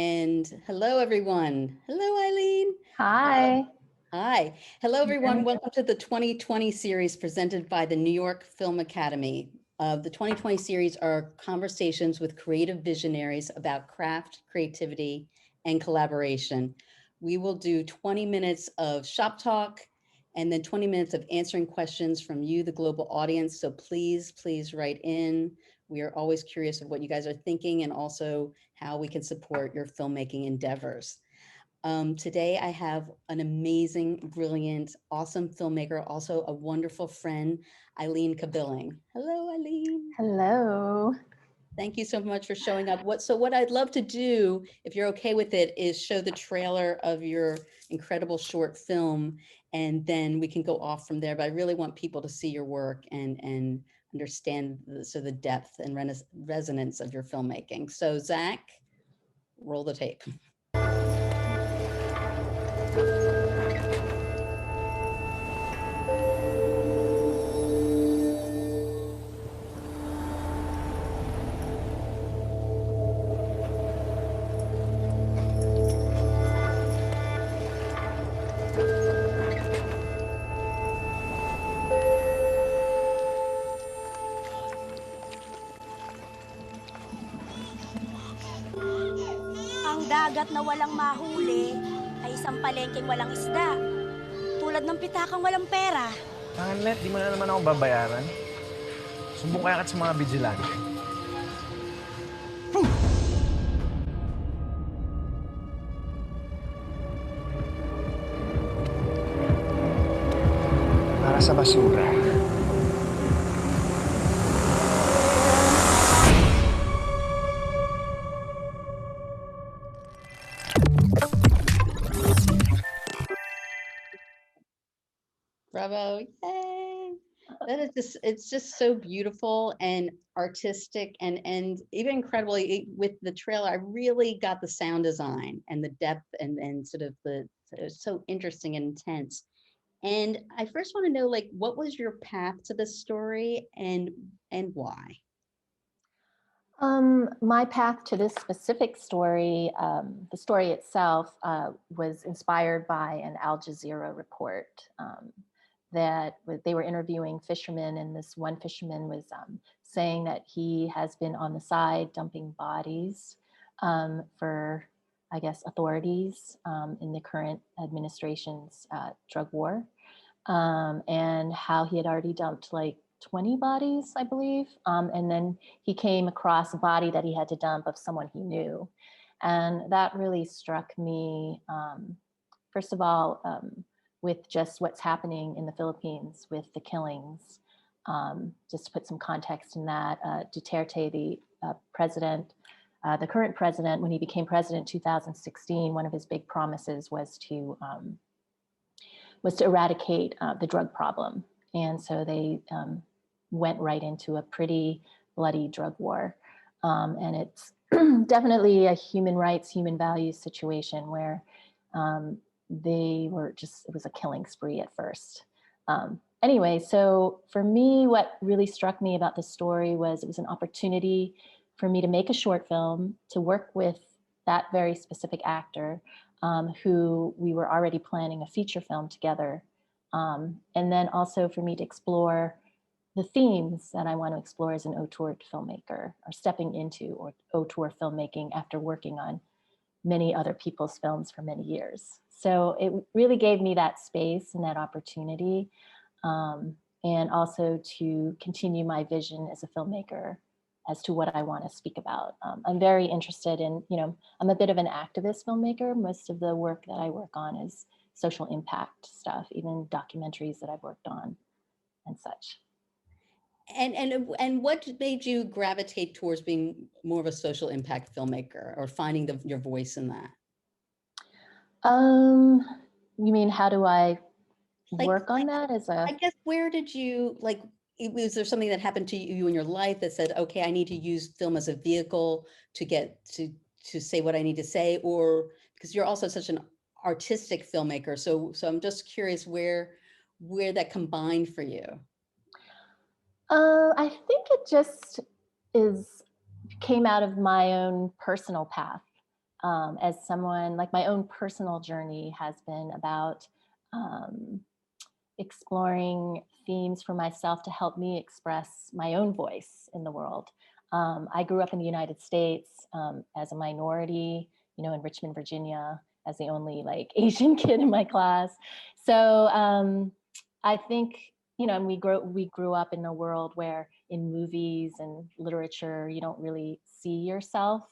And hello, everyone. Hello, Eileen. Hi. Hi. Hello, everyone. Welcome to the 2020 series presented by the New York Film Academy. The 2020 series are conversations with creative visionaries about craft, creativity, and collaboration. We will do 20 minutes of shop talk and then 20 minutes of answering questions from you, the global audience. So please write in. We are always curious of what you guys are thinking and also how we can support your filmmaking endeavors. Today I have an amazing, brilliant, awesome filmmaker, also a wonderful friend, Eileen Cabiling. Hello, Eileen. Hello. Thank you so much for showing up. What I'd love to do, if you're okay with it, is show the trailer of your incredible short film, and then we can go off from there. But I really want people to see your work and understand the depth and resonance of your filmmaking. So Zach, roll the tape. Ang dagat na walang mahuli ay isang palengkeng walang isda. Tulad ng pitakang walang pera. Hanlet, di mo na naman ako babayaran. Sumbong kaya sa mga vigilante. Para sa basura. Bravo, yay. That is just, it's just so beautiful and artistic and even incredibly with the trailer, I really got the sound design and the depth and sort of it was so interesting and intense. And I first want to know, like, what was your path to this story and why? My path to this specific story, the story itself was inspired by an Al Jazeera report that they were interviewing fishermen, and this one fisherman was saying that he has been on the side dumping bodies for, I guess, authorities in the current administration's drug war, and how he had already dumped like 20 bodies, I believe. And then he came across a body that he had to dump of someone he knew. And that really struck me, first of all, with just what's happening in the Philippines with the killings. Just to put some context in that, Duterte, the president, the current president, when he became president in 2016, one of his big promises was to eradicate the drug problem. And so they went right into a pretty bloody drug war. And it's definitely a human rights, human values situation where they were just, it was a killing spree at first. Anyway, so for me, what really struck me about the story was it was an opportunity for me to make a short film, to work with that very specific actor who we were already planning a feature film together. And then also for me to explore the themes that I want to explore as an auteur filmmaker, or stepping into auteur filmmaking after working on many other people's films for many years. So it really gave me that space and that opportunity, and also to continue my vision as a filmmaker as to what I want to speak about. I'm very interested in, I'm a bit of an activist filmmaker. Most of the work that I work on is social impact stuff, even documentaries that I've worked on and such. And what made you gravitate towards being more of a social impact filmmaker, or finding your voice in that? You mean, how do I work on that as a... I guess, where did you, was there something that happened to you in your life that said, okay, I need to use film as a vehicle to get to say what I need to say? Or because you're also such an artistic filmmaker, so I'm just curious where that combined for you. I think it just came out of my own personal path. as someone, like my own personal journey has been about exploring themes for myself to help me express my own voice in the world. I grew up in the United States as a minority, you know, in Richmond, Virginia, as the only like Asian kid in my class. So I think, you know, and we grew up in a world where in movies and literature, you don't really see yourself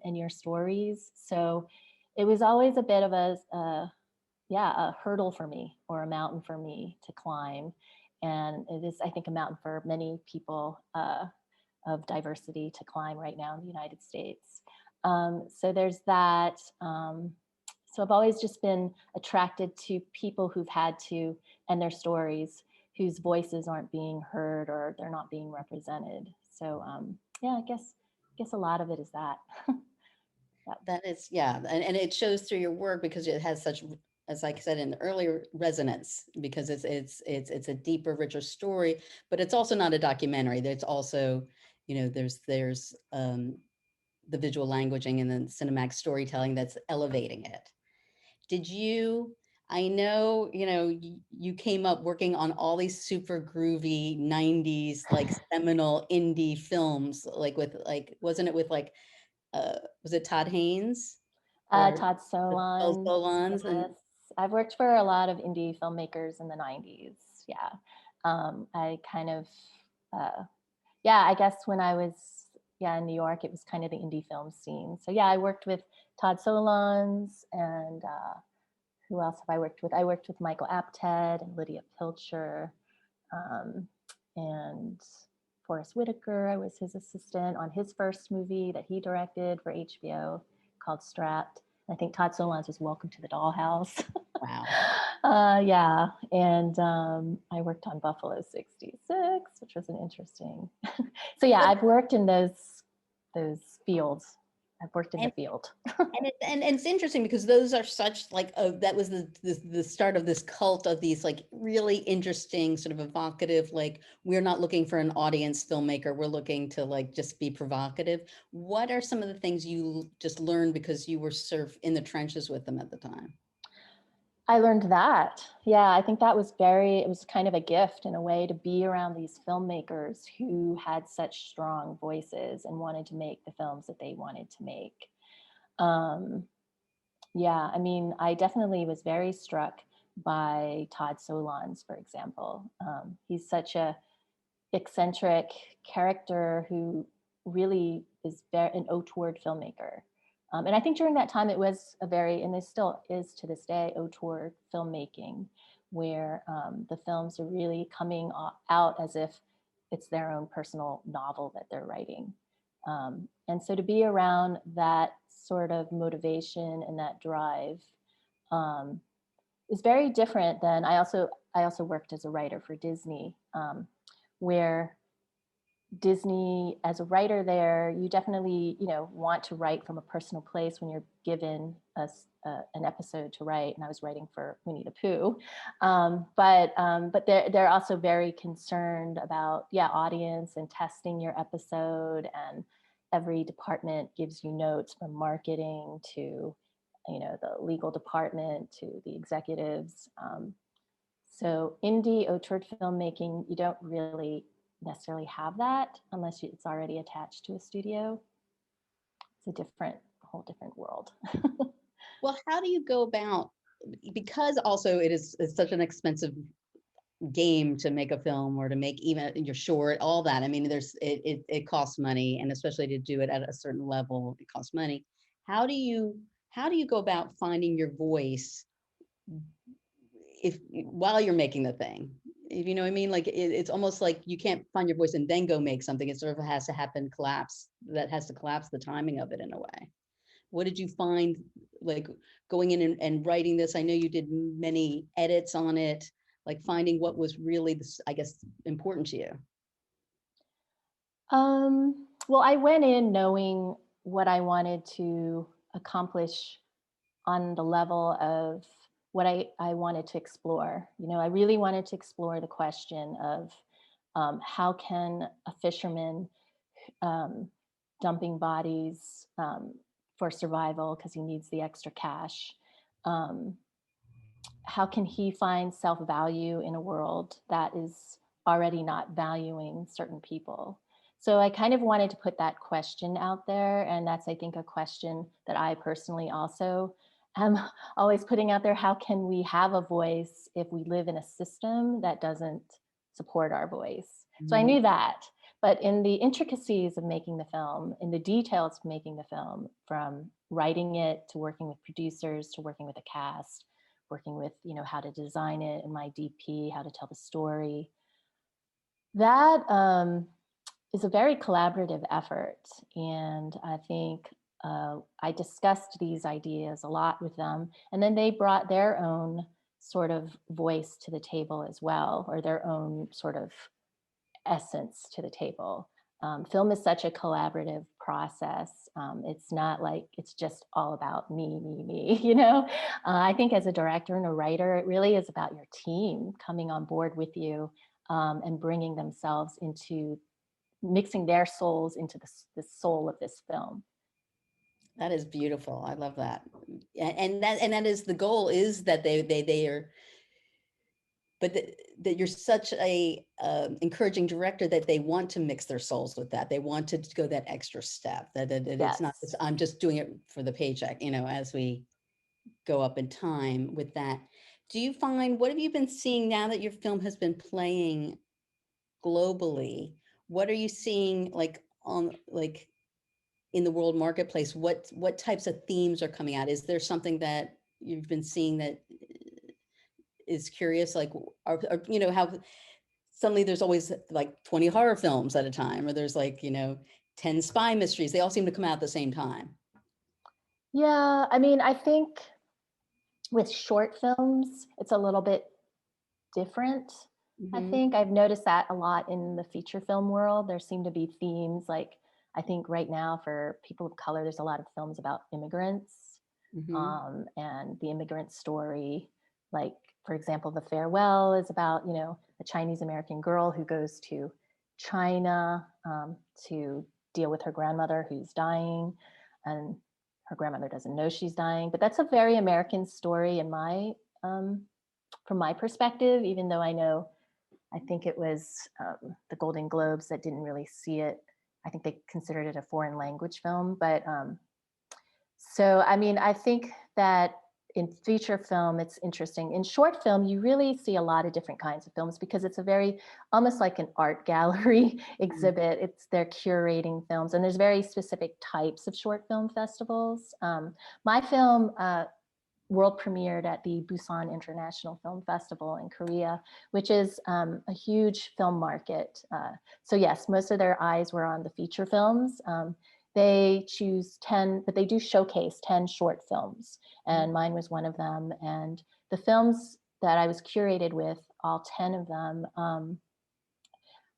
and your stories. So it was always a bit of a hurdle for me, or a mountain for me to climb. And it is, I think, a mountain for many people of diversity to climb right now in the United States. So there's that. So I've always just been attracted to people who've had to, and their stories, whose voices aren't being heard or they're not being represented. So yeah, I guess a lot of it is that. That is, yeah, and it shows through your work because it has such, as I said in the earlier, resonance, because it's a deeper, richer story, but it's also not a documentary. There's also, you know, there's the visual languaging and then cinematic storytelling that's elevating it. Did you? I know, you know, you came up working on all these super groovy 90s, like seminal indie films, like with like, wasn't it with like, was it Todd Haynes or Todd Bill Solon. Solondz? And Yes. I've worked for a lot of indie filmmakers in the 90s. Yeah. I kind of, yeah, I guess when I was, yeah, in New York, it was kind of the indie film scene. So yeah, I worked with Todd Solondz and who else have I worked with? I worked with Michael Apted and Lydia Pilcher um, and Forrest Whitaker. I was his assistant on his first movie that he directed for HBO called Strapped. I think Todd Solondz was Welcome to the Dollhouse. wow. Yeah, and I worked on Buffalo 66, which was an interesting. So yeah, I've worked in those fields. I've worked in the field. And it's interesting because those are such like, that was the start of this cult of these like really interesting, sort of evocative, like we're not looking for an audience filmmaker, we're looking to like just be provocative. What are some of the things you just learned because you were sort of in the trenches with them at the time? I learned that. Yeah, I think that was it was kind of a gift in a way to be around these filmmakers who had such strong voices and wanted to make the films that they wanted to make. Yeah, I mean, I definitely was very struck by Todd Solondz, for example. He's such a eccentric character who really is an auteur filmmaker. And I think during that time it was and it still is to this day, auteur filmmaking, where the films are really coming out as if it's their own personal novel that they're writing. And so to be around that sort of motivation and that drive is very different than I also worked as a writer for Disney, where Disney, as a writer there, you definitely, you know, want to write from a personal place when you're given an episode to write. And I was writing for Winnie the Pooh, but they're also very concerned about audience and testing your episode, and every department gives you notes, from marketing to, you know, the legal department to the executives. So indie auteur filmmaking, you don't really necessarily have that unless it's already attached to a studio. It's a whole different world. Well, how do you go about, because also it's such an expensive game to make a film or to make even your short, all that. I mean, it costs money, and especially to do it at a certain level, it costs money. How do you go about finding your voice while you're making the thing? If you know what I mean, like it's almost like you can't find your voice and then go make something. It sort of has to collapse the timing of it in a way. What did you find, like going in and writing this? I know you did many edits on it, like finding what was really, I guess, important to you. Well, I went in knowing what I wanted to accomplish on the level of what I wanted to explore. You know, I really wanted to explore the question of how can a fisherman dumping bodies for survival because he needs the extra cash. How can he find self-value in a world that is already not valuing certain people? So I kind of wanted to put that question out there. And that's, I think, a question that I personally also am always putting out there. How can we have a voice if we live in a system that doesn't support our voice? So I knew that. But in the intricacies of making the film, in the details of making the film, from writing it to working with producers to working with a cast, working with, how to design it and my DP, how to tell the story, that is a very collaborative effort. And I think I discussed these ideas a lot with them. And then they brought their own sort of voice to the table as well, or their own sort of essence to the table. Film is such a collaborative process. It's not like it's just all about me, I think as a director and a writer, it really is about your team coming on board with you and bringing themselves into, mixing their souls into the soul of this film. That is beautiful. I love that. And that is the goal, is that they are, but that you're such a encouraging director that they want to mix their souls with that. They want to go that extra step, that it's not, I'm just doing it for the paycheck, as we go up in time with that. Do you find, what have you been seeing now that your film has been playing globally? What are you seeing in the world marketplace? What types of themes are coming out? Is there something that you've been seeing that is curious, like, how suddenly there's always like 20 horror films at a time, or there's 10 spy mysteries. They all seem to come out at the same time. Yeah, I think with short films, it's a little bit different. I think I've noticed that a lot in the feature film world. There seem to be themes, like, I think right now for people of color, there's a lot of films about immigrants and the immigrant story. Like, for example, The Farewell is about, a Chinese American girl who goes to China to deal with her grandmother who's dying, and her grandmother doesn't know she's dying. But that's a very American story in my from my perspective, even though I think it was the Golden Globes that didn't really see it. I think they considered it a foreign language film. But so, I think that in feature film, it's interesting. In short film, you really see a lot of different kinds of films because it's a very, almost like an art gallery exhibit. They're curating films, and there's very specific types of short film festivals. My film world premiered at the Busan International Film Festival in Korea, which is a huge film market. So yes, most of their eyes were on the feature films. They choose 10, but they do showcase 10 short films, and mine was one of them. And the films that I was curated with, all 10 of them,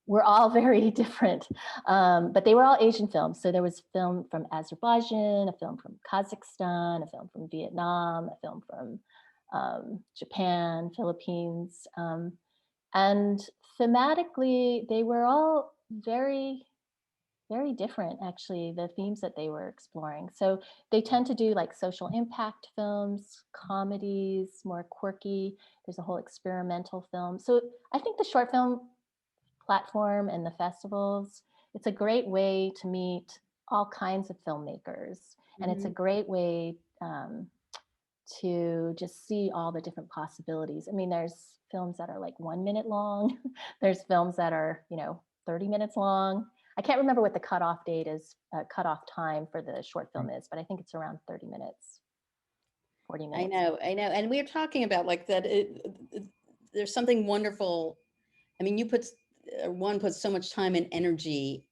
were all very different, but they were all Asian films. So there was a film from Azerbaijan, a film from Kazakhstan, a film from Vietnam, a film from Japan, Philippines. And thematically, they were all very, very different, actually, the themes that they were exploring. So they tend to do like social impact films, comedies, more quirky. There's a whole experimental film. So I think the short film platform and the festivals, it's a great way to meet all kinds of filmmakers. And it's a great way to just see all the different possibilities. There's films that are like 1 minute long. There's films that are, 30 minutes long. I can't remember what the cutoff date is, cutoff time for the short film is, but I think it's around 30 minutes, 40 minutes. I know. And we were talking about like that. There's something wonderful. You one puts so much time and energy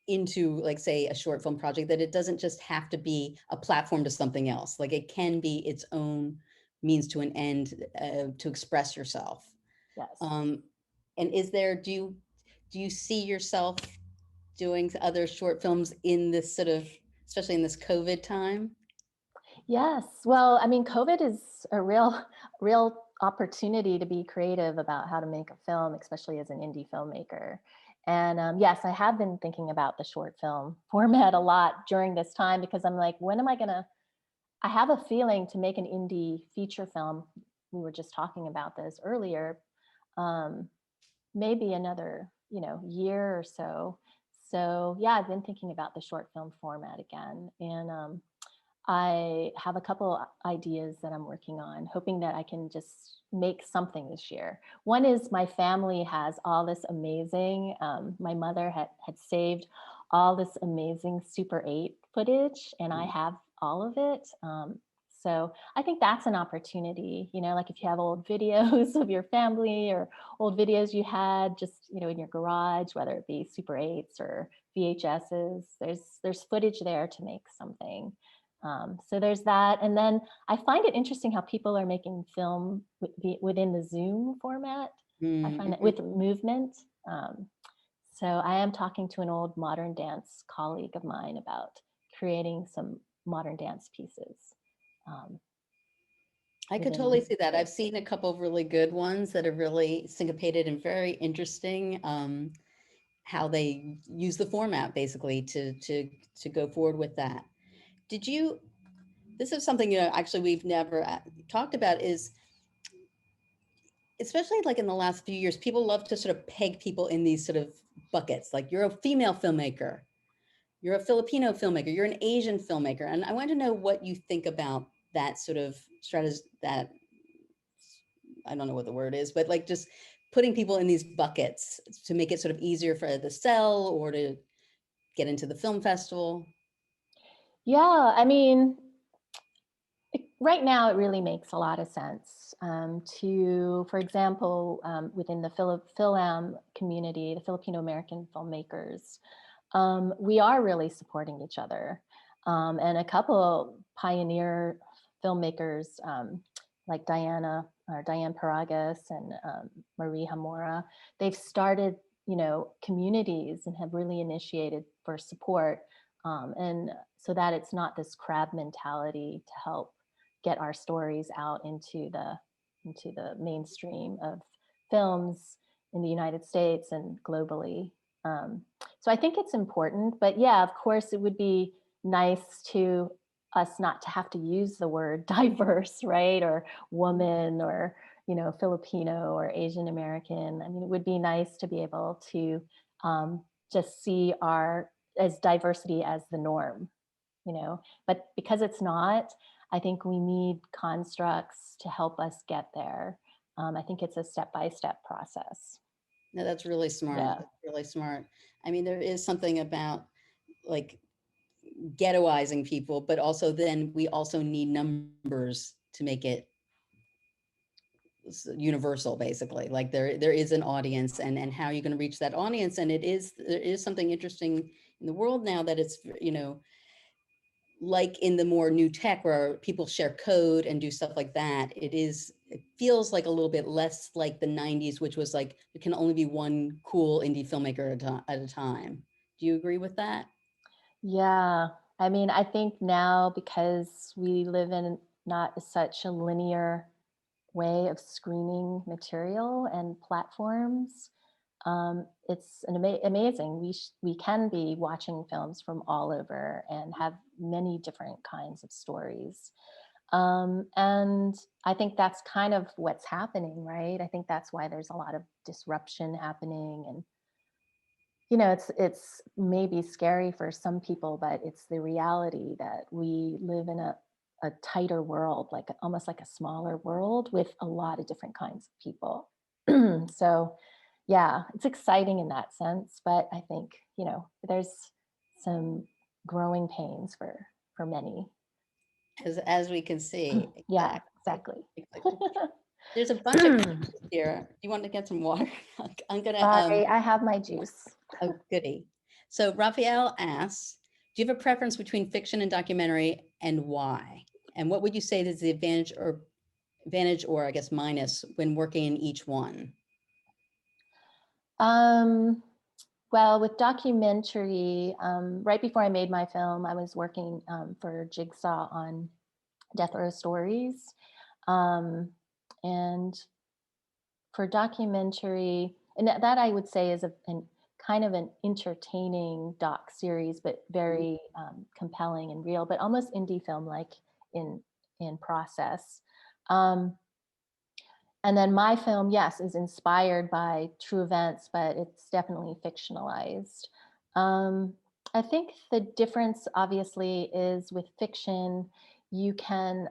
into, like, say, a short film project, that it doesn't just have to be a platform to something else. Like, it can be its own means to an end to express yourself. Yes. And do you see yourself doing other short films in this sort of, especially in this COVID time? Yes. Well, COVID is a real opportunity to be creative about how to make a film, especially as an indie filmmaker. And yes, I have been thinking about the short film format a lot during this time, because I'm like, when am I gonna, I have a feeling to make an indie feature film. We were just talking about this earlier. Maybe another, year or so. So yeah, I've been thinking about the short film format again. And I have a couple ideas that I'm working on, hoping that I can just make something this year. One is my family has all this amazing, my mother had saved all this amazing Super 8 footage, and I have all of it. So I think that's an opportunity, like if you have old videos of your family or old videos you had just, in your garage, whether it be Super 8s or VHSs, there's footage there to make something. So there's that. And then I find it interesting how people are making film within the Zoom format. I find that with movement. So I am talking to an old modern dance colleague of mine about creating some modern dance pieces. I could totally see that. I've seen a couple of really good ones that are really syncopated and very interesting. How they use the format basically to go forward with that. Did you? This is something actually we've never talked about. Is especially like in the last few years, people love to sort of peg people in these sort of buckets. Like you're a female filmmaker, you're a Filipino filmmaker, you're an Asian filmmaker, and I want to know what you think about that sort of strategy. That I don't know what the word is, but like just putting people in these buckets to make it sort of easier for the sell or to get into the film festival. Yeah, I mean, right now it really makes a lot of sense to, for example, within the Philam community, the Filipino-American filmmakers, we are really supporting each other. And a couple pioneer filmmakers like Diane Paragas and Marie Hamora, they've started, communities and have really initiated for support. And so that it's not this crab mentality to help get our stories out into the mainstream of films in the United States and globally. So I think it's important, but yeah, of course, it would be nice to us not to have to use the word diverse, right? Or woman, or, Filipino or Asian American. I mean, it would be nice to be able to just see our as diversity as the norm, but because it's not, I think we need constructs to help us get there. I think it's a step-by-step process. No, that's really smart. Yeah. That's really smart. I mean, there is something about like ghettoizing people, but also then we also need numbers to make it universal, basically. Like there is an audience, and how you're going to reach that audience. And there is something interesting in the world now that it's, like in the more new tech where people share code and do stuff like that, it feels like a little bit less like the 90s, which was like, it can only be one cool indie filmmaker at a time. Do you agree with that? Yeah. I mean, I think now, because we live in not such a linear way of screening material and platforms, it's amazing. We can be watching films from all over and have many different kinds of stories. And I think that's kind of what's happening, right? I think that's why there's a lot of disruption happening. And it's maybe scary for some people, but it's the reality that we live in a tighter world, like almost like a smaller world with a lot of different kinds of people. So yeah, it's exciting in that sense, but I think, there's some growing pains for many. As we can see. Yeah, exactly. There's a bunch of questions here. Do you want to get some water? I'm gonna Sorry, I have my juice. oh, goody. So Raphael asks, do you have a preference between fiction and documentary, and why? And what would you say is the advantage or I guess minus when working in each one? Well, with documentary, right before I made my film, I was working for Jigsaw on Death Row Stories. And for documentary, and that I would say is kind of an entertaining doc series, but very compelling and real, but almost indie film-like in process. And then my film, yes, is inspired by true events, but it's definitely fictionalized. I think the difference, obviously, is with fiction, you can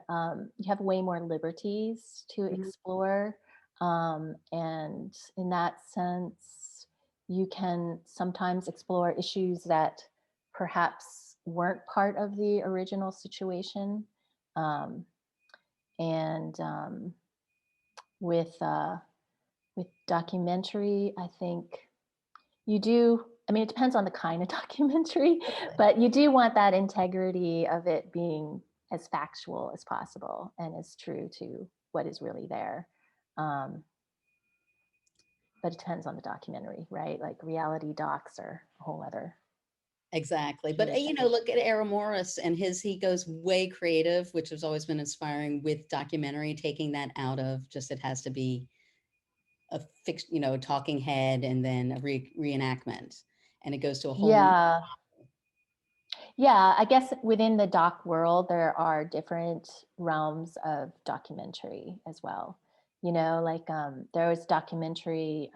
you have way more liberties to explore, and in that sense, you can sometimes explore issues that perhaps weren't part of the original situation, and with documentary, I think you do, I mean, it depends on the kind of documentary, but you do want that integrity of it being as factual as possible and as true to what is really there. But it depends on the documentary, right? Like reality docs are a whole other. Exactly. But, you know, look at Errol Morris and he goes way creative, which has always been inspiring with documentary, taking that out of just, it has to be a fixed, you know, talking head and then a reenactment. And it goes to a whole. Yeah. Yeah, I guess within the doc world, there are different realms of documentary as well. You know, like there was documentary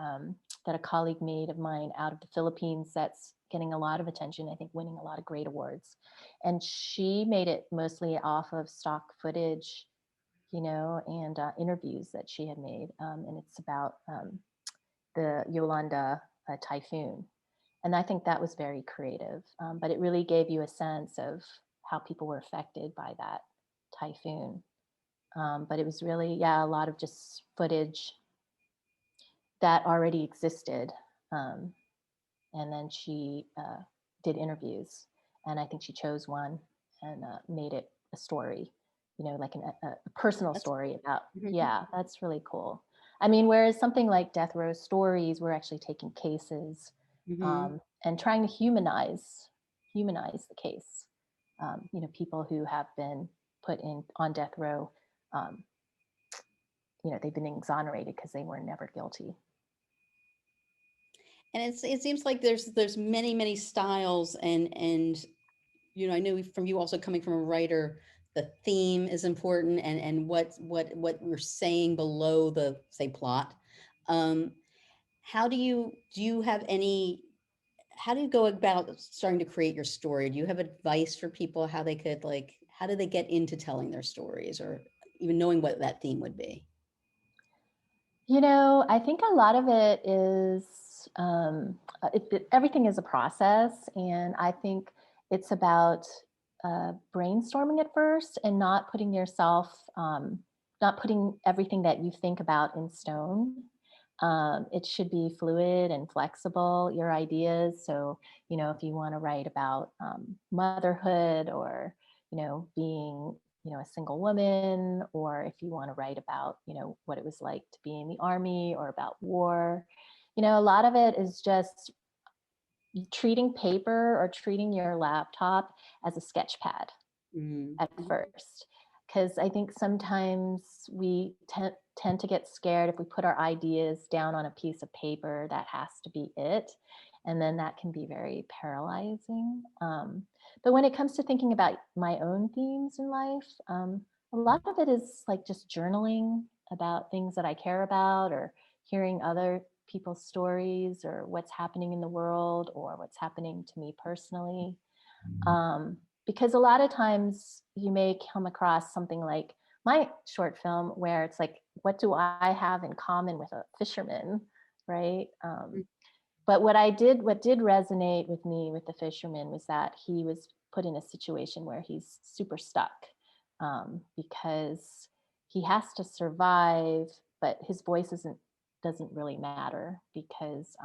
that a colleague made of mine out of the Philippines that's getting a lot of attention, I think winning a lot of great awards. And she made it mostly off of stock footage, you know, and interviews that she had made. And it's about the Yolanda typhoon. And I think that was very creative, but it really gave you a sense of how people were affected by that typhoon. But it was really, yeah, a lot of just footage that already existed. And then she did interviews, and I think she chose one and made it a story, you know, like a personal story about, yeah, that's really cool. I mean, whereas something like Death Row Stories, we're actually taking cases and trying to humanize the case. You know, people who have been put in on death row, you know, they've been exonerated because they were never guilty. And it seems like there's many styles, and you know, I know from you also coming from a writer, the theme is important, and what we're saying below the, say, plot. How do you have any, how do you go about starting to create your story? Do you have advice for people how they could, like, how do they get into telling their stories, or even knowing what that theme would be? You know, I think a lot of it is everything is a process, and I think it's about brainstorming at first and not putting yourself, not putting everything that you think about in stone. It should be fluid and flexible, your ideas. So, you know, if you want to write about motherhood, or, you know, being, you know, a single woman, or if you want to write about, you know, what it was like to be in the army or about war, you know, a lot of it is just treating paper or treating your laptop as a sketch pad at first. Because I think sometimes we tend to get scared if we put our ideas down on a piece of paper, that has to be it. And then that can be very paralyzing. But when it comes to thinking about my own themes in life, a lot of it is like just journaling about things that I care about, or hearing other people's stories, or what's happening in the world, or what's happening to me personally. Because a lot of times you may come across something like my short film where it's like, what do I have in common with a fisherman, right? But what did resonate with me with the fisherman was that he was put in a situation where he's super stuck, because he has to survive, but his voice doesn't really matter, because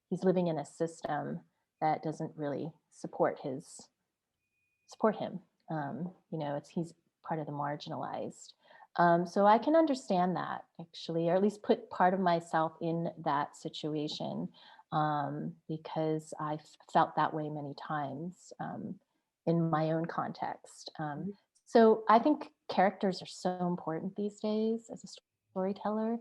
he's living in a system that doesn't really support him. You know, he's part of the marginalized. So I can understand that, actually, or at least put part of myself in that situation, because I've felt that way many times in my own context. So I think characters are so important these days as a storyteller,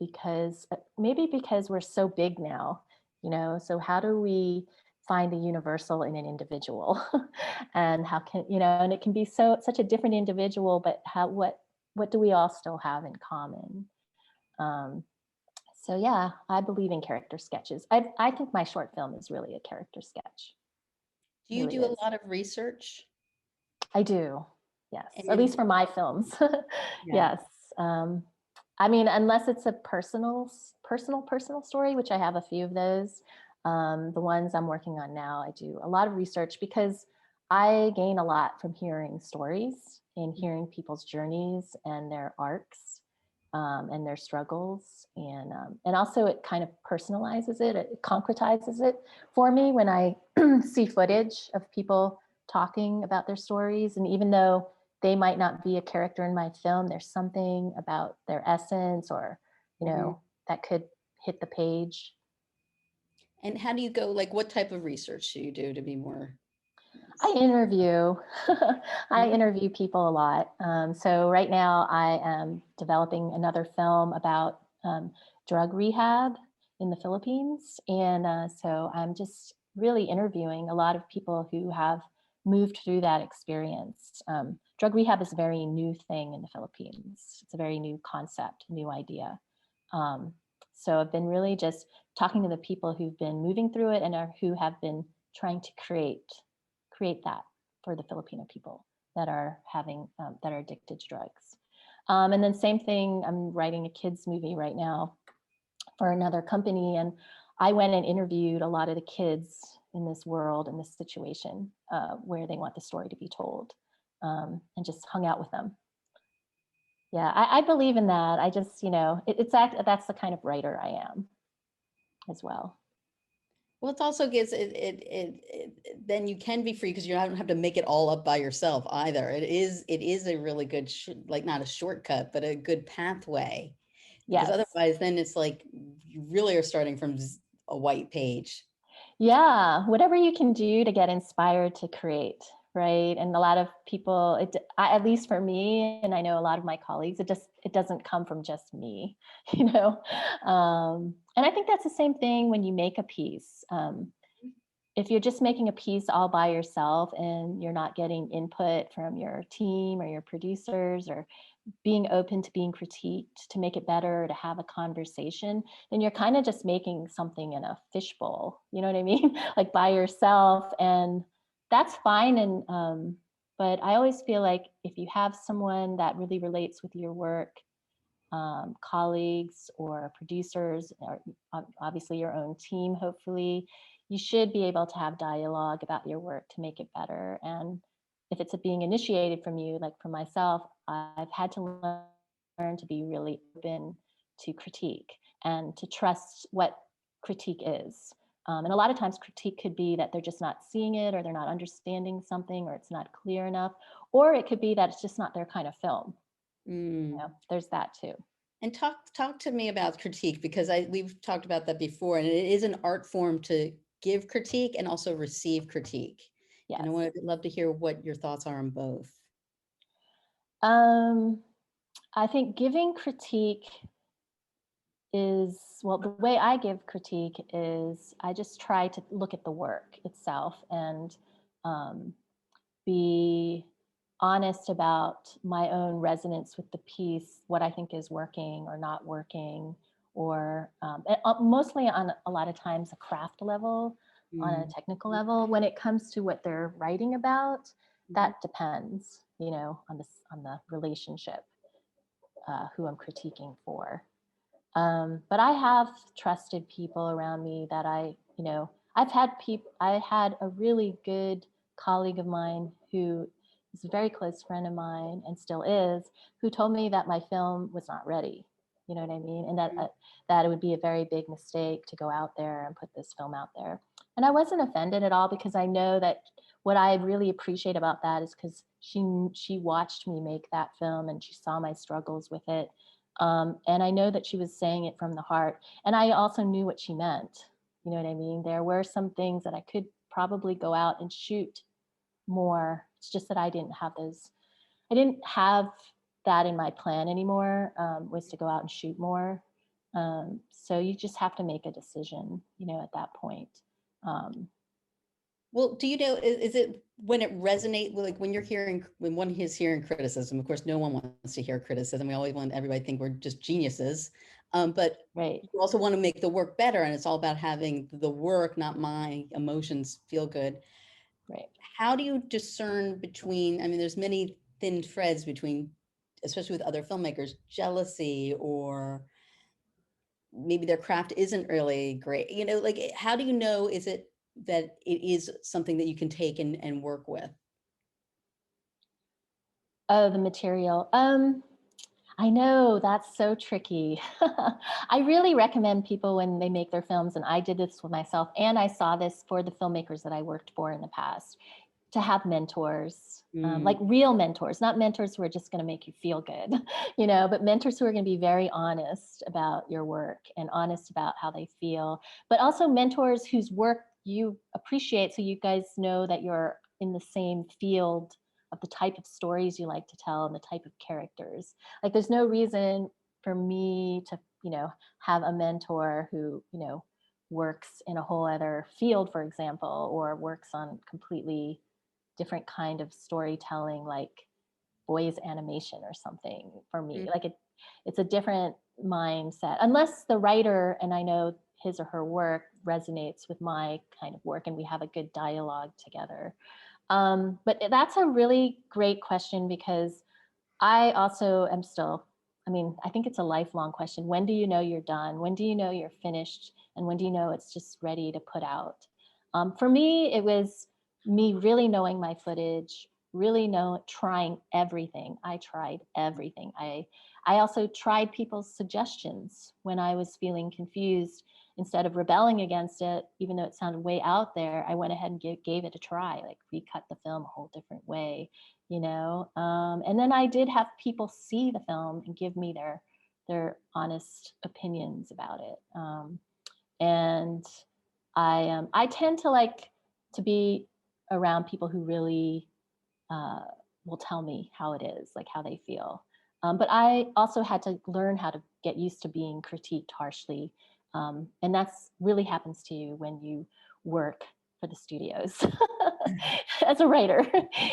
because maybe because we're so big now, so how do we find the universal in an individual? And how can, and it can be such a different individual, but what do we all still have in common? So yeah, I believe in character sketches. I think my short film is really a character sketch. Do you Really do is. a lot of research? I do, yes, at And least for my films. yeah. Yes. I mean, unless it's a personal story, which I have a few of those. The ones I'm working on now, I do a lot of research because I gain a lot from hearing stories and hearing people's journeys and their arcs, and their struggles, and also it kind of personalizes it, it concretizes it for me when I see footage of people talking about their stories. And even though they might not be a character in my film, there's something about their essence or, that could hit the page. And how do you go, like, what type of research do you do to be more? I interview. I Mhm. interview people a lot. So right now I am developing another film about drug rehab in the Philippines. And so I'm just really interviewing a lot of people who have moved through that experience. Drug rehab is a very new thing in the Philippines. It's a very new concept, new idea. Um, so I've been really just talking to the people who've been moving through it and who have been trying to create that for the Filipino people that are that are addicted to drugs. And then same thing, I'm writing a kids movie right now for another company, and I went and interviewed a lot of the kids in this world, in this situation, where they want the story to be told, and just hung out with them. Yeah, I believe in that. I just, that's the kind of writer I am as well. Well, it also gives then you can be free because you don't have to make it all up by yourself either. It is a really good, like, not a shortcut, but a good pathway, because Yes. otherwise then it's like you really are starting from a white page. Yeah, whatever you can do to get inspired to create, right? And a lot of people, at least for me, and I know a lot of my colleagues, it doesn't come from just me, you know. And I think that's the same thing when you make a piece. If you're just making a piece all by yourself and you're not getting input from your team or your producers or being open to being critiqued to make it better, to have a conversation, then you're kind of just making something in a fishbowl, you know what I mean? Like by yourself. And that's fine. And but I always feel like if you have someone that really relates with your work, colleagues or producers, or obviously your own team, hopefully, you should be able to have dialogue about your work to make it better. And if it's being initiated from you, like for myself, I've had to learn to be really open to critique and to trust what critique is. And a lot of times critique could be that they're just not seeing it, or they're not understanding something, or it's not clear enough, or it could be that it's just not their kind of film. There's that too. And talk to me about critique, because we've talked about that before, and it is an art form to give critique and also receive critique. Yes. And I would love to hear what your thoughts are on both. I think giving critique is, well, the way I give critique is I just try to look at the work itself and be honest about my own resonance with the piece, what I think is working or not working, or mostly on a lot of times a craft level, on a technical level. When it comes to what they're writing about, that depends, on the relationship, who I'm critiquing for. But I have trusted people around me that I had a really good colleague of mine who is a very close friend of mine and still is, who told me that my film was not ready. You know what I mean? And that it would be a very big mistake to go out there and put this film out there. And I wasn't offended at all, because I know that what I really appreciate about that is because she watched me make that film and she saw my struggles with it. And I know that she was saying it from the heart. And I also knew what she meant. You know what I mean? There were some things that I could probably go out and shoot more. It's just that I didn't have that in my plan anymore, was to go out and shoot more. So you just have to make a decision, you know, at that point. Well, do you know, is it when it resonates, like when you're hearing, when one is hearing criticism, of course, no one wants to hear criticism. We always want everybody to think we're just geniuses. But Right. you also want to make the work better. And it's all about having the work, not my emotions, feel good. Right. How do you discern between, I mean, there's many thin threads between, especially with other filmmakers, jealousy, or maybe their craft isn't really great. You know, like, how do you know, is it that it is something that you can take and work with? Oh, the material. I know that's so tricky. I really recommend people when they make their films, and I did this with myself, and I saw this for the filmmakers that I worked for in the past, to have mentors, like real mentors, not mentors who are just going to make you feel good, you know, but mentors who are going to be very honest about your work and honest about how they feel, but also mentors whose work you appreciate, so you guys know that you're in the same field of the type of stories you like to tell and the type of characters. Like, there's no reason for me to, you know, have a mentor who, you know, works in a whole other field, for example, or works on completely different kind of storytelling, like boys animation or something. For me, like, it's a different mindset, unless the writer, and I know his or her work resonates with my kind of work and we have a good dialogue together. But that's a really great question, because I also am still, I mean, I think it's a lifelong question. When do you know you're done? When do you know you're finished? And when do you know it's just ready to put out? For me, it was me really knowing my footage, really trying everything. I tried everything. I also tried people's suggestions when I was feeling confused. Instead of rebelling against it, even though it sounded way out there, I went ahead and gave it a try, like recut the film a whole different way, you know. And then I did have people see the film and give me their honest opinions about it. And I tend to like to be around people who really will tell me how it is, like how they feel. But I also had to learn how to get used to being critiqued harshly. And that's really happens to you when you work for the studios. As a writer,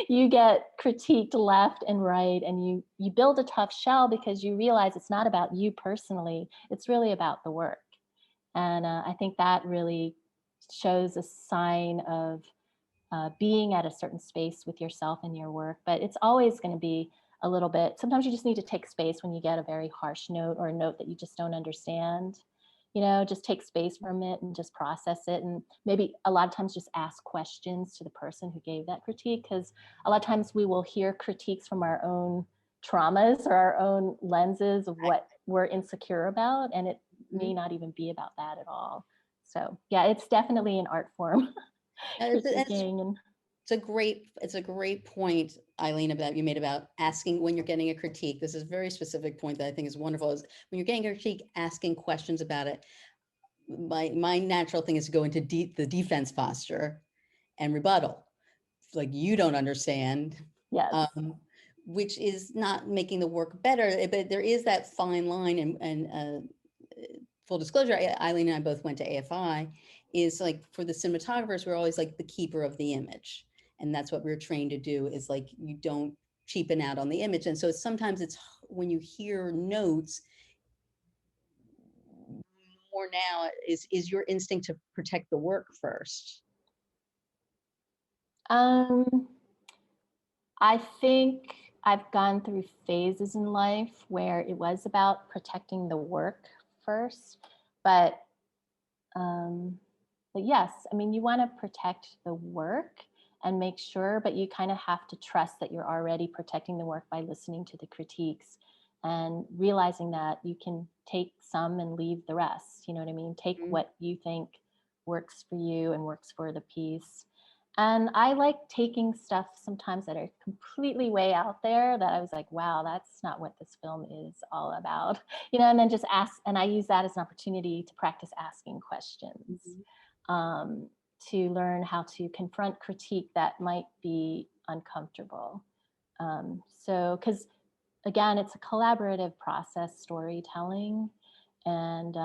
you get critiqued left and right, and you build a tough shell because you realize it's not about you personally, it's really about the work. And I think that really shows a sign of being at a certain space with yourself and your work. But it's always going to be a little bit, sometimes you just need to take space when you get a very harsh note or a note that you just don't understand. You know, just take space from it and just process it. And maybe a lot of times just ask questions to the person who gave that critique, because a lot of times we will hear critiques from our own traumas or our own lenses of what we're insecure about, and it may not even be about that at all. So yeah, it's definitely an art form. Critiquing and it's a great point, Eileen, about you made about asking when you're getting a critique. This is a very specific point that I think is wonderful, is when you're getting a critique, asking questions about it. My natural thing is to go into the defense posture and rebuttal. Like, you don't understand. yes. Which is not making the work better, but there is that fine line. And full disclosure, Eileen and I both went to AFI, is like, for the cinematographers, we're always like the keeper of the image. And that's what we're trained to do, is like, you don't cheapen out on the image. And so sometimes it's, when you hear notes more now, is your instinct to protect the work first? I think I've gone through phases in life where it was about protecting the work first, but yes, I mean, you want to protect the work and make sure, but you kind of have to trust that you're already protecting the work by listening to the critiques and realizing that you can take some and leave the rest. You know what I mean? Take what you think works for you and works for the piece. And I like taking stuff sometimes that are completely way out there that I was like, wow, that's not what this film is all about, you know, and then just ask. And I use that as an opportunity to practice asking questions, to learn how to confront critique that might be uncomfortable. So, because again, it's a collaborative process, storytelling. And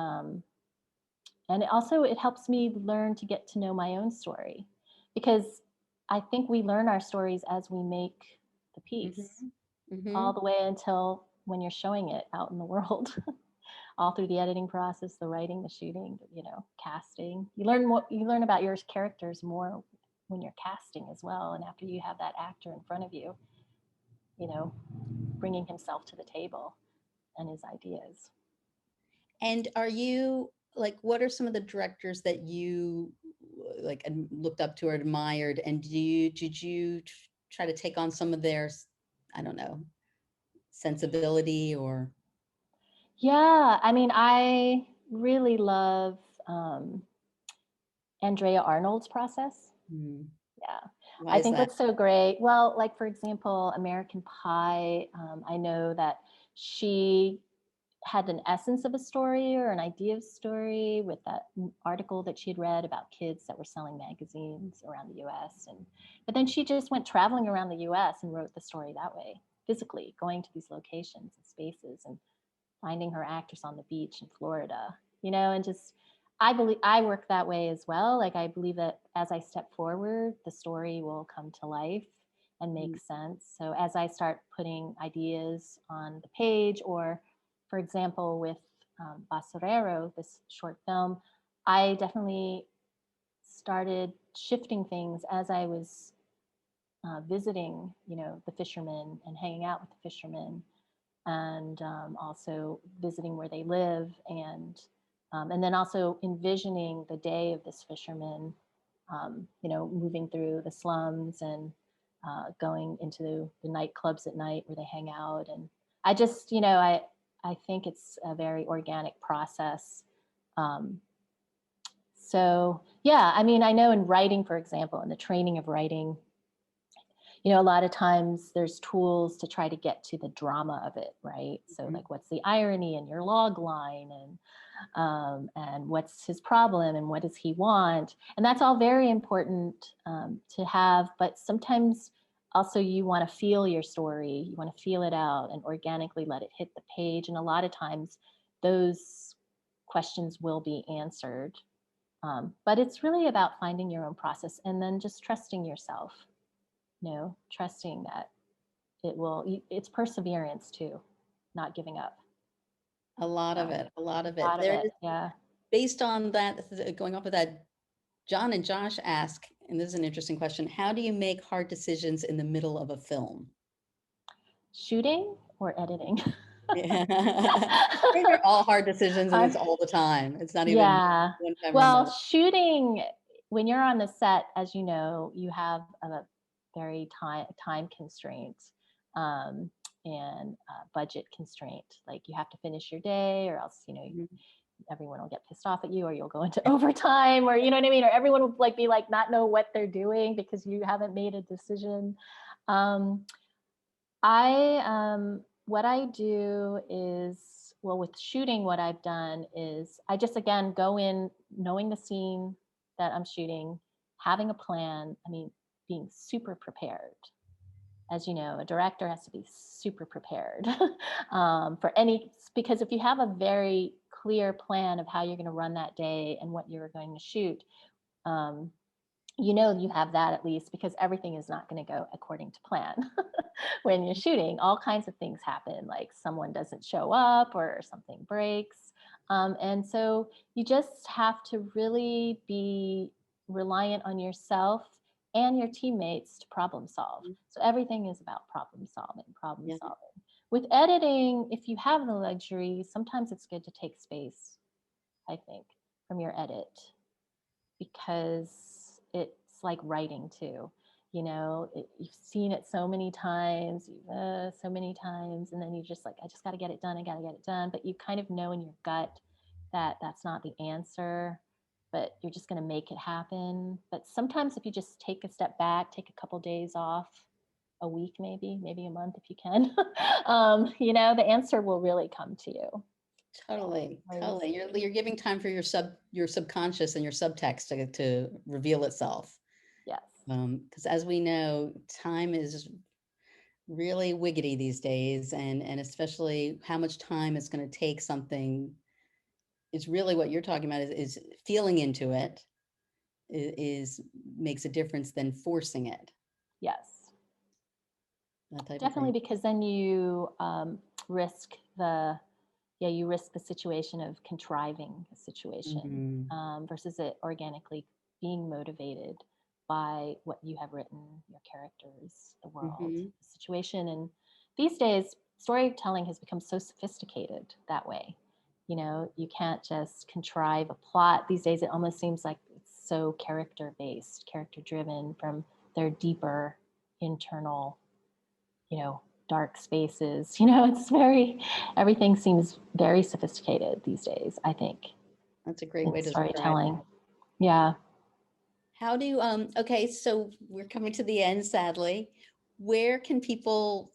it also, it helps me learn to get to know my own story, because I think we learn our stories as we make the piece, all the way until when you're showing it out in the world, all through the editing process, the writing, the shooting, you know, casting. You learn about your characters more when you're casting as well. And after you have that actor in front of you, you know, bringing himself to the table and his ideas. And are you like, what are some of the directors that you like looked up to or admired? And did you try to take on some of their, I don't know, sensibility or? Yeah, I mean, I really love Andrea Arnold's process. Yeah, Why I is think that? what's so great, well, like for example, American Pie, I know that she had an essence of a story or an idea of story with that article that she had read about kids that were selling magazines around the US. But then she just went traveling around the US and wrote the story that way, physically going to these locations and spaces and finding her actors on the beach in Florida, you know, and just, I believe I work that way as well. Like I believe that as I step forward, the story will come to life and make sense. So as I start putting ideas on the page, or for example, with Basurero, this short film, I definitely started shifting things as I was visiting, you know, the fishermen and hanging out with the fishermen, and also visiting where they live, and then also envisioning the day of this fisherman, you know, moving through the slums and going into the nightclubs at night where they hang out. And I just, you know, I think it's a very organic process. So yeah, I mean, I know in writing, for example, in the training of writing, you know, a lot of times there's tools to try to get to the drama of it, right? So like, what's the irony in your log line, and what's his problem, and what does he want? And that's all very important to have. But sometimes also you want to feel your story, you want to feel it out and organically let it hit the page. And a lot of times those questions will be answered. But it's really about finding your own process and then just trusting yourself, you know, trusting that it's perseverance too, not giving up. A lot of it, a lot of A it. lot of There it, is, yeah. based on that, going off of that, John and Josh ask, and this is an interesting question, how do you make hard decisions in the middle of a film? Shooting or editing? Yeah. I think they're all hard decisions, and it's all the time. It's not even Yeah. one time or Well, another. shooting, when you're on the set, as you know, you have a very time constraint, um, and budget constraint. Like you have to finish your day, or else, you know, everyone will get pissed off at you, or you'll go into overtime, or you know what I mean, or everyone will like be like not know what they're doing because you haven't made a decision. Um, what I do is, well, with shooting, what I've done is I just, again, go in knowing the scene that I'm shooting, having a plan. I mean, being super prepared. As you know, a director has to be super prepared for any, because if you have a very clear plan of how you're going to run that day and what you're going to shoot, um, you know you have that at least, because everything is not going to go according to plan. When you're shooting, all kinds of things happen, like someone doesn't show up or something breaks, and so you just have to really be reliant on yourself and your teammates to problem solve. So everything is about problem solving. With editing, if you have the luxury, sometimes it's good to take space, I think, from your edit, because it's like writing too. You know, you've seen it so many times, and then you're just like, I just got to get it done. I got to get it done. But you kind of know in your gut that that's not the answer, but you're just going to make it happen. But sometimes if you just take a step back, take a couple days off, a week, maybe a month if you can, you know, the answer will really come to you. Totally, Yeah. totally. You're giving time for your subconscious and your subtext to reveal itself. Yes. Because as we know, time is really wiggity these days, and especially how much time it's going to take something is really what you're talking about is feeling into it makes a difference than forcing it. Yes, That type definitely, of thing. because then you risk the situation of contriving a situation versus it organically being motivated by what you have written, your characters, the world, the situation. And these days, storytelling has become so sophisticated that way. You know, you can't just contrive a plot. These days, it almost seems like it's so character-based, character-driven from their deeper internal, you know, dark spaces. You know, everything seems very sophisticated these days, I think. That's a great way to storytelling. Yeah. How do you, okay, so we're coming to the end, sadly. Where can people,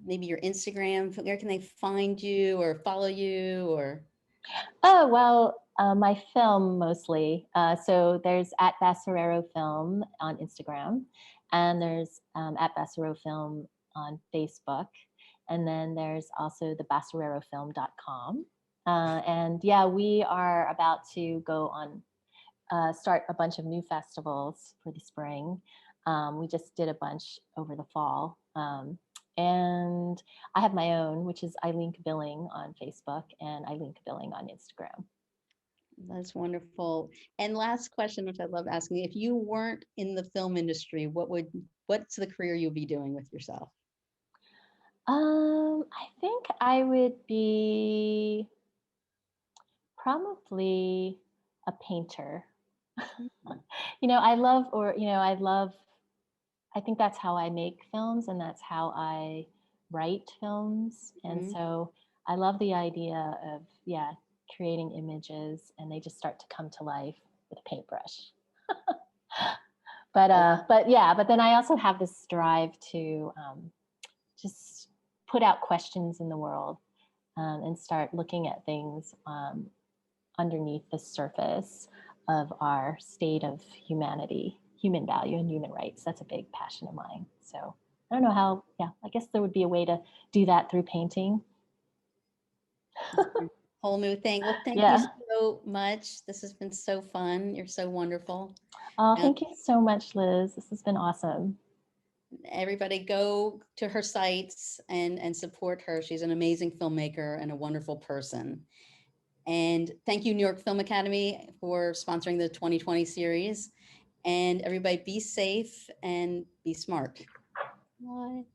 maybe your Instagram, where can they find you or follow you or? Oh, well, my film mostly. So there's at Basurero Film on Instagram, and there's at Basurero Film on Facebook. And then there's also the basurerofilm.com. And yeah, we are about to go on, start a bunch of new festivals for the spring. We just did a bunch over the fall. And I have my own, which is Eileen Cabiling on Facebook and Eileen Cabiling on Instagram. That's wonderful. And last question, which I love asking, if you weren't in the film industry, what's the career you'll be doing with yourself? I think I would be probably a painter. You know, I think that's how I make films and that's how I write films. And so I love the idea of, creating images and they just start to come to life with a paintbrush. But then I also have this drive to just put out questions in the world and start looking at things underneath the surface of our state of humanity, human value and human rights. That's a big passion of mine. So I don't know how, I guess there would be a way to do that through painting. Whole new thing. Well, thank you so much. This has been so fun. You're so wonderful. Oh, thank you so much, Liz. This has been awesome. Everybody go to her sites and support her. She's an amazing filmmaker and a wonderful person. And thank you, New York Film Academy, for sponsoring the 2020 series. And everybody be safe and be smart. Bye.